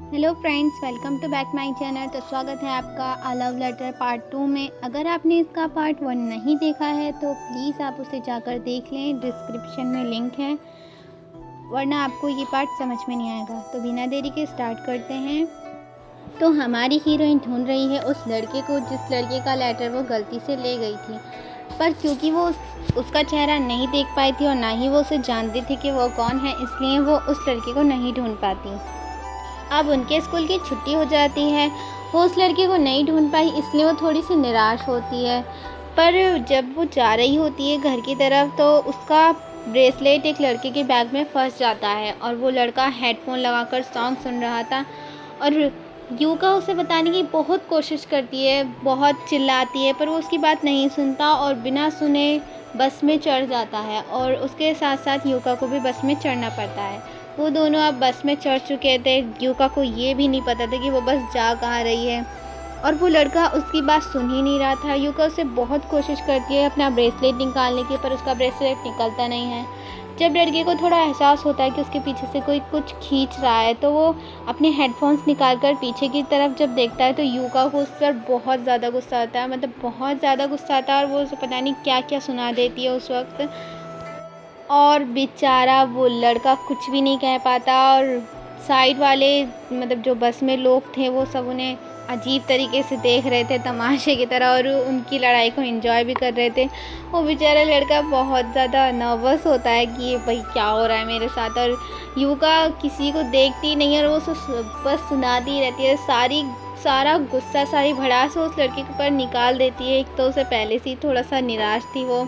Hello friends, welcome to back my channel. तो स्वागत है आपका आ लव लेटर पार्ट 2 में। अगर आपने इसका पार्ट 1 नहीं देखा है तो प्लीज़ आप उसे जाकर देख लें, डिस्क्रिप्शन में लिंक है, वरना आपको ये पार्ट समझ में नहीं आएगा। तो बिना देरी के स्टार्ट करते हैं। तो हमारी हीरोइन ढूंढ रही है उस लड़के को जिस लड़के का लेटर वो गलती से ले गई थी, पर क्योंकि वो उसका चेहरा नहीं देख पाई थी और ना ही वो उसे जानती थी कि वो कौन है, इसलिए वो उस लड़के को नहीं ढूंढ पाती। अब उनके स्कूल की छुट्टी हो जाती है। वो उस लड़के को नहीं ढूंढ पाई, इसलिए वो थोड़ी सी निराश होती है। पर जब वो जा रही होती है घर की तरफ तो उसका ब्रेसलेट एक लड़के के बैग में फंस जाता है और वो लड़का हेडफोन लगाकर सॉन्ग सुन रहा था। और यूका उसे बताने की बहुत कोशिश करती है, बहुत चिल्लाती है, पर वो उसकी बात नहीं सुनता और बिना सुने बस में चढ़ जाता है और उसके साथ साथ यूका को भी बस में चढ़ना पड़ता है। वो दोनों अब बस में चढ़ चुके थे। यूका को ये भी नहीं पता था कि वो बस जा कहाँ रही है और वो लड़का उसकी बात सुन ही नहीं रहा था। यूका उसे बहुत कोशिश करती है अपना ब्रेसलेट निकालने की, पर उसका ब्रेसलेट निकलता नहीं है। जब लड़के को थोड़ा एहसास होता है कि उसके पीछे से कोई कुछ खींच रहा है तो वो अपने हेडफोन्स निकाल कर पीछे की तरफ जब देखता है तो यूका को उस पर बहुत ज़्यादा गुस्सा आता है, मतलब बहुत ज़्यादा गुस्सा आता है और वो उसे पता नहीं क्या क्या सुना देती है उस वक्त। और बेचारा वो लड़का कुछ भी नहीं कह पाता और साइड वाले मतलब जो बस में लोग थे वो सब उन्हें अजीब तरीके से देख रहे थे तमाशे की तरह और उनकी लड़ाई को एंजॉय भी कर रहे थे। वो बेचारा लड़का बहुत ज़्यादा नर्वस होता है कि ये भाई क्या हो रहा है मेरे साथ, और यूका किसी को देखती नहीं है और वो बस सुनाती रहती है। सारा गुस्सा, सारी भड़ास वो उस लड़के के ऊपर निकाल देती है। एक तो उसे पहले से ही थोड़ा सा निराश थी वो,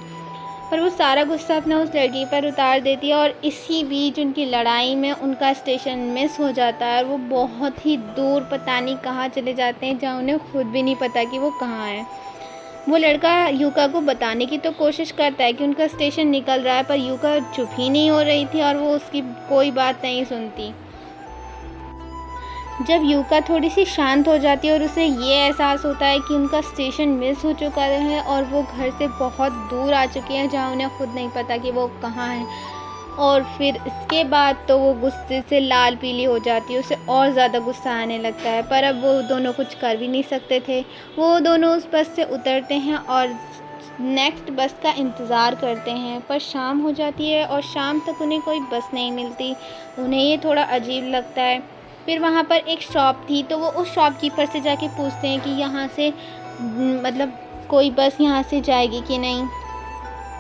पर वो सारा गुस्सा अपना उस लड़की पर उतार देती है और इसी बीच उनकी लड़ाई में उनका स्टेशन मिस हो जाता है और वो बहुत ही दूर पता नहीं कहाँ चले जाते हैं, जहाँ उन्हें खुद भी नहीं पता कि वो कहाँ हैं। वो लड़का यूका को बताने की तो कोशिश करता है कि उनका स्टेशन निकल रहा है, पर यूका चुप ही नहीं हो रही थी और वो उसकी कोई बात नहीं सुनती। जब यूका थोड़ी सी शांत हो जाती है और उसे ये एहसास होता है कि उनका स्टेशन मिस हो चुका है और वो घर से बहुत दूर आ चुकी हैं, जहाँ उन्हें खुद नहीं पता कि वो कहाँ हैं, और फिर इसके बाद तो वो गुस्से से लाल पीली हो जाती है, उसे और ज़्यादा गुस्सा आने लगता है। पर अब वो दोनों कुछ कर भी नहीं सकते थे। वो दोनों उस बस से उतरते हैं और नेक्स्ट बस का इंतज़ार करते हैं, पर शाम हो जाती है और शाम तक उन्हें कोई बस नहीं मिलती। उन्हें ये थोड़ा अजीब लगता है। फिर वहाँ पर एक शॉप थी तो वो उस शॉपकीपर से जाके पूछते हैं कि यहाँ से मतलब कोई बस यहाँ से जाएगी कि नहीं।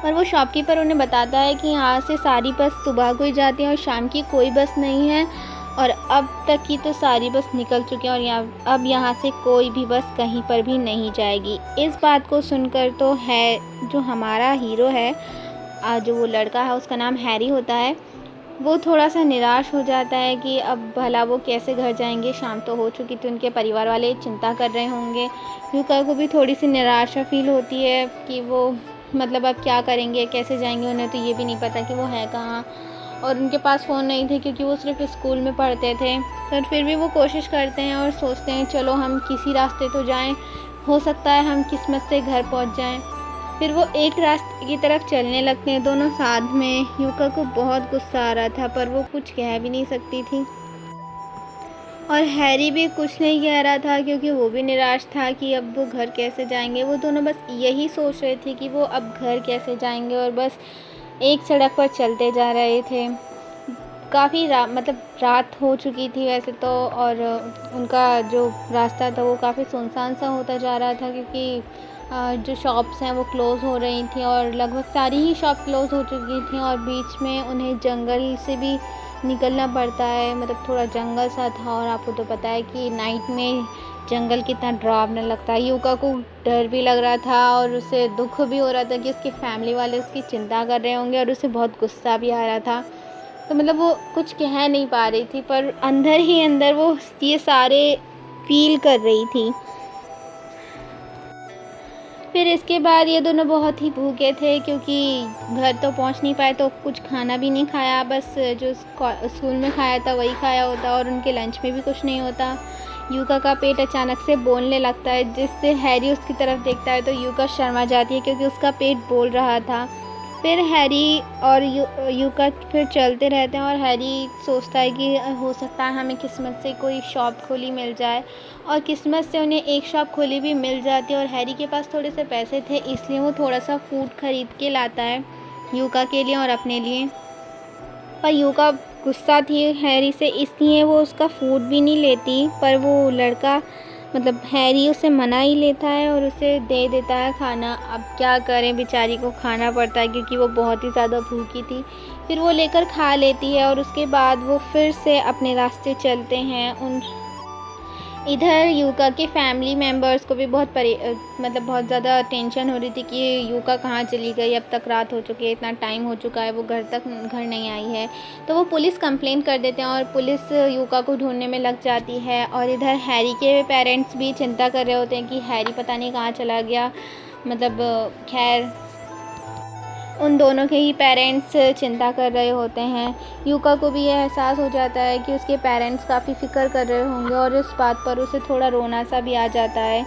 और वो शॉपकीपर उन्हें बताता है कि यहाँ से सारी बस सुबह को ही जाती हैं और शाम की कोई बस नहीं है, और अब तक की तो सारी बस निकल चुकी हैं और अब यहाँ से कोई भी बस कहीं पर भी नहीं जाएगी। इस बात को सुनकर तो है जो हमारा हीरो है, जो वो लड़का है उसका नाम हैरी होता है, वो थोड़ा-सा निराश हो जाता है कि अब भला वो कैसे घर जाएँगे, शाम तो हो चुकी थी, उनके परिवार वाले चिंता कर रहे होंगे। यूका को भी थोड़ी-सी निराशा फ़ील होती है कि वो मतलब अब क्या करेंगे, कैसे जाएँगे, उन्हें तो ये भी नहीं पता कि वो है कहाँ, और उनके पास फ़ोन नहीं थे क्योंकि वो सिर्फ़ स्कूल में पढ़ते थे। पर फिर भी वो कोशिश करते हैं और सोचते हैं चलो हम किसी रास्ते तो जाएँ, हो सकता है हम किस्मत से घर पहुँच जाएँ। फिर वो एक रास्ते की तरफ चलने लगते हैं दोनों साथ में। यूका को बहुत गुस्सा आ रहा था पर वो कुछ कह भी नहीं सकती थी, और हैरी भी कुछ नहीं कह रहा था क्योंकि वो भी निराश था कि अब वो घर कैसे जाएंगे। वो दोनों बस यही सोच रहे थे कि वो अब घर कैसे जाएंगे और बस एक सड़क पर चलते जा रहे थे। काफ़ी मतलब रात हो चुकी थी वैसे तो, और उनका जो रास्ता था वो काफ़ी सुनसान सा होता जा रहा था क्योंकि जो शॉप्स हैं वो क्लोज़ हो रही थी और लगभग सारी ही शॉप क्लोज़ हो चुकी थी, और बीच में उन्हें जंगल से भी निकलना पड़ता है, मतलब थोड़ा जंगल सा था, और आपको तो पता है कि नाइट में जंगल कितना डरावना लगता है। यूका को डर भी लग रहा था और उसे दुख भी हो रहा था कि उसकी फैमिली वाले उसकी चिंता कर रहे होंगे, और उसे बहुत गुस्सा भी आ रहा था। तो मतलब वो कुछ कह नहीं पा रही थी पर अंदर ही अंदर वो ये सारे फ़ील कर रही थी। फिर इसके बाद ये दोनों बहुत ही भूखे थे क्योंकि घर तो पहुंच नहीं पाए, तो कुछ खाना भी नहीं खाया, बस जो स्कूल में खाया था वही खाया होता, और उनके लंच में भी कुछ नहीं होता। यूका का पेट अचानक से बोलने लगता है, जिससे हैरी उसकी तरफ देखता है तो यूका शर्मा जाती है क्योंकि उसका पेट बोल रहा था। फिर हैरी और यूका फिर चलते रहते हैं और हैरी सोचता है कि हो सकता है हमें किस्मत से कोई शॉप खोली मिल जाए, और किस्मत से उन्हें एक शॉप खोली भी मिल जाती है। और हैरी के पास थोड़े से पैसे थे, इसलिए वो थोड़ा सा फूड ख़रीद के लाता है यूका के लिए और अपने लिए। पर यूका गुस्सा थी हैरी से, इसलिए वो उसका फूड भी नहीं लेती, पर वो लड़का मतलब हैरी उसे मना ही लेता है और उसे दे देता है खाना। अब क्या करें, बेचारी को खाना पड़ता है क्योंकि वो बहुत ही ज़्यादा भूखी थी। फिर वो लेकर खा लेती है और उसके बाद वो फिर से अपने रास्ते चलते हैं। इधर यूका के फैमिली मेम्बर्स को भी मतलब बहुत ज़्यादा टेंशन हो रही थी कि यूका कहाँ चली गई, अब तक रात हो चुकी है, इतना टाइम हो चुका है, वो घर नहीं आई है। तो वो पुलिस कंप्लेंट कर देते हैं और पुलिस यूका को ढूंढने में लग जाती है। और इधर हैरी के पेरेंट्स भी चिंता कर रहे होते हैं कि हैरी पता नहीं कहाँ चला गया। मतलब खैर उन दोनों के ही पेरेंट्स चिंता कर रहे होते हैं। यूका को भी यह एहसास हो जाता है कि उसके पेरेंट्स काफ़ी फ़िक्र कर रहे होंगे और इस बात पर उसे थोड़ा रोना सा भी आ जाता है।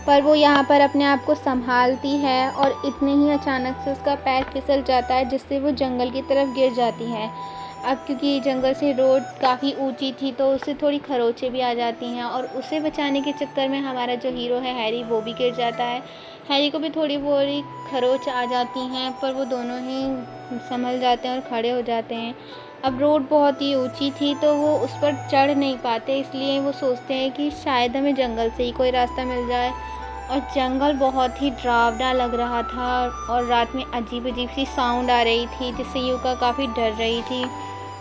पर वो यहाँ पर अपने आप को संभालती है और इतने ही अचानक से उसका पैर फिसल जाता है, जिससे वो जंगल की तरफ गिर जाती है। अब क्योंकि जंगल से रोड काफ़ी ऊंची थी तो उसे थोड़ी खरोंचें भी आ जाती हैं और उसे बचाने के चक्कर में हमारा जो हीरो है हैरी, वो भी गिर जाता है। हैरी को भी थोड़ी बोरी खरोंच आ जाती हैं, पर वो दोनों ही संभल जाते हैं और खड़े हो जाते हैं। अब रोड बहुत ही ऊंची थी तो वो उस पर चढ़ नहीं पाते, इसलिए वो सोचते हैं कि शायद हमें जंगल से ही कोई रास्ता मिल जाए। और जंगल बहुत ही डरावना लग रहा था और रात में अजीब अजीब सी साउंड आ रही थी, जिससे यूका काफ़ी डर रही थी।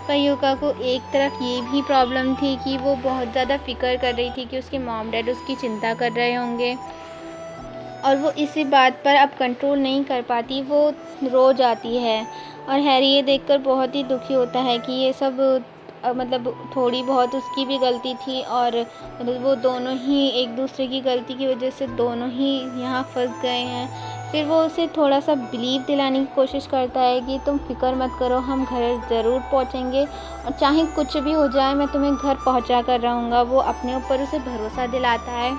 पर यूका को एक तरफ ये भी प्रॉब्लम थी कि वो बहुत ज़्यादा फ़िक्र कर रही थी कि उसके मॉम डैड उसकी चिंता कर रहे होंगे, और वो इसी बात पर अब कंट्रोल नहीं कर पाती, वो रो जाती है। और हैरी ये देखकर बहुत ही दुखी होता है कि ये सब मतलब थोड़ी बहुत उसकी भी गलती थी, और मतलब वो दोनों ही एक दूसरे की गलती की वजह से दोनों ही यहाँ फंस गए हैं। फिर वो उसे थोड़ा सा बिलीव दिलाने की कोशिश करता है कि तुम फ़िक्र मत करो, हम घर ज़रूर पहुँचेंगे और चाहे कुछ भी हो जाए मैं तुम्हें घर पहुँचा कर रहूँगा। वो अपने ऊपर उसे भरोसा दिलाता है।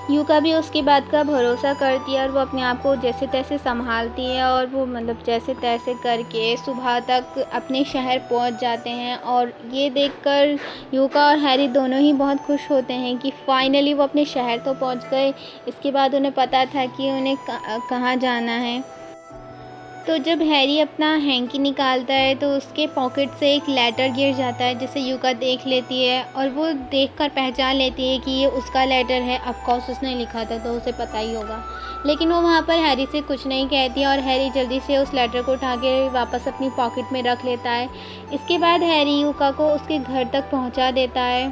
यूका भी उसकी बात का भरोसा करती है और वो अपने आप को जैसे तैसे संभालती है, और वो मतलब जैसे तैसे करके सुबह तक अपने शहर पहुंच जाते हैं। और ये देखकर यूका और हैरी दोनों ही बहुत खुश होते हैं कि फाइनली वो अपने शहर तो पहुंच गए। इसके बाद उन्हें पता था कि उन्हें कहाँ जाना है। तो जब हैरी अपना हैंकी निकालता है तो उसके पॉकेट से एक लेटर गिर जाता है, जिसे यूका देख लेती है और वो देखकर पहचान लेती है कि ये उसका लेटर है। ऑफ कोर्स उसने लिखा था तो उसे पता ही होगा, लेकिन वो वहाँ पर हैरी से कुछ नहीं कहती और हैरी जल्दी से उस लेटर को उठा के वापस अपनी पॉकेट में रख लेता है। इसके बाद हैरी यूका को उसके घर तक पहुँचा देता है।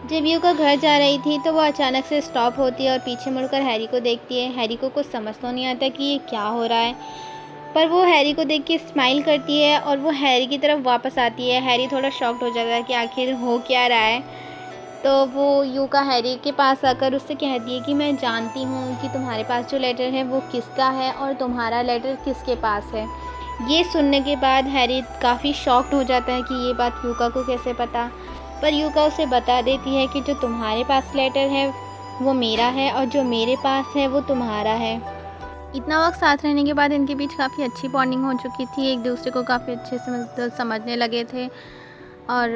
जब यूका घर जा रही थी तो वो अचानक से स्टॉप होती है और पीछे मुड़कर हैरी को देखती है। हैरी को कुछ समझ तो नहीं आता कि ये क्या हो रहा है, पर वो हैरी को देख के स्माइल करती है और वो हैरी की तरफ वापस आती है। हैरी थोड़ा शॉक्ड हो जाता है कि आखिर हो क्या रहा है। तो वो यूका हैरी के पास आकर उससे कहती है कि मैं जानती हूँ कि तुम्हारे पास जो लेटर है वो किसका है और तुम्हारा लेटर किसके पास है। ये सुनने के बाद हैरी काफ़ी शॉक्ड हो जाता है कि ये बात यूका को कैसे पता, पर यूका उसे बता देती है कि जो तुम्हारे पास लेटर है वो मेरा है और जो मेरे पास है वो तुम्हारा है। इतना वक्त साथ रहने के बाद इनके बीच काफ़ी अच्छी बॉन्डिंग हो चुकी थी, एक दूसरे को काफ़ी अच्छे से मतलब समझने लगे थे। और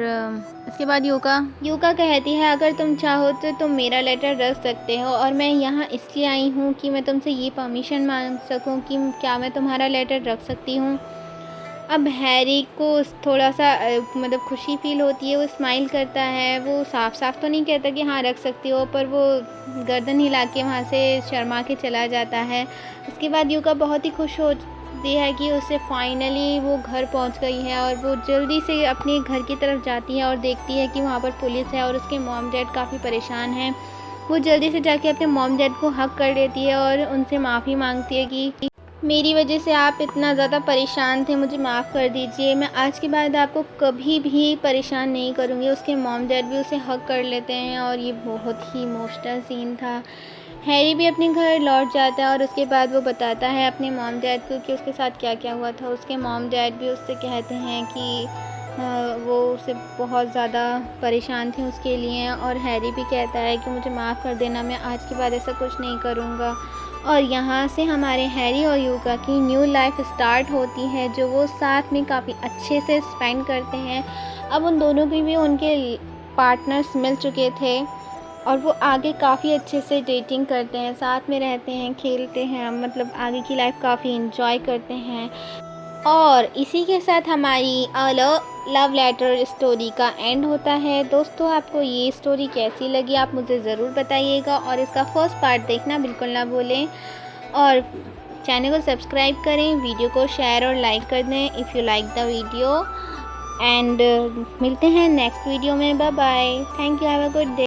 इसके बाद यूका कहती है अगर तुम चाहो तो तुम मेरा लेटर रख सकते हो, और मैं यहाँ इसलिए आई हूँ कि मैं तुमसे ये परमिशन मांग सकूँ कि क्या मैं तुम्हारा लेटर रख सकती हूँ। अब हैरी को थोड़ा सा मतलब खुशी फील होती है, वो स्माइल करता है। वो साफ साफ तो नहीं कहता कि हाँ रख सकती हो, पर वो गर्दन हिला के वहाँ से शर्मा के चला जाता है। उसके बाद यूका बहुत ही खुश होती है कि उसे फाइनली वो घर पहुँच गई है, और वो जल्दी से अपने घर की तरफ जाती है और देखती है कि वहाँ पर पुलिस है और उसके मॉम डैड काफ़ी परेशान हैं। वो जल्दी से जाके अपने मॉम डैड को हक कर लेती है और उनसे माफ़ी मांगती है कि मेरी वजह से आप इतना ज़्यादा परेशान थे, मुझे माफ़ कर दीजिए, मैं आज के बाद आपको कभी भी परेशान नहीं करूँगी। उसके मॉम डैड भी उसे हग कर लेते हैं और ये बहुत ही इमोशनल सीन था। हैरी भी अपने घर लौट जाता है और उसके बाद वो बताता है अपने मॉम डैड को कि उसके साथ क्या क्या हुआ था। उसके मॉम डैड भी उससे कहते हैं कि वो उससे बहुत ज़्यादा परेशान थे उसके लिए, और हैरी भी कहता है कि मुझे माफ़ कर देना, मैं आज के बाद ऐसा कुछ नहीं करूँगा। और यहाँ से हमारे हैरी और यूका की न्यू लाइफ स्टार्ट होती है, जो वो साथ में काफ़ी अच्छे से स्पेंड करते हैं। अब उन दोनों की भी उनके पार्टनर्स मिल चुके थे और वो आगे काफ़ी अच्छे से डेटिंग करते हैं, साथ में रहते हैं, खेलते हैं, मतलब आगे की लाइफ काफ़ी इन्जॉय करते हैं। और इसी के साथ हमारी लव लेटर स्टोरी का एंड होता है। दोस्तों, आपको ये स्टोरी कैसी लगी आप मुझे ज़रूर बताइएगा और इसका फर्स्ट पार्ट देखना बिल्कुल ना भूलें और चैनल को सब्सक्राइब करें, वीडियो को शेयर और लाइक कर दें if you like the video. And मिलते हैं नेक्स्ट वीडियो में। Bye bye, thank you, have a good day.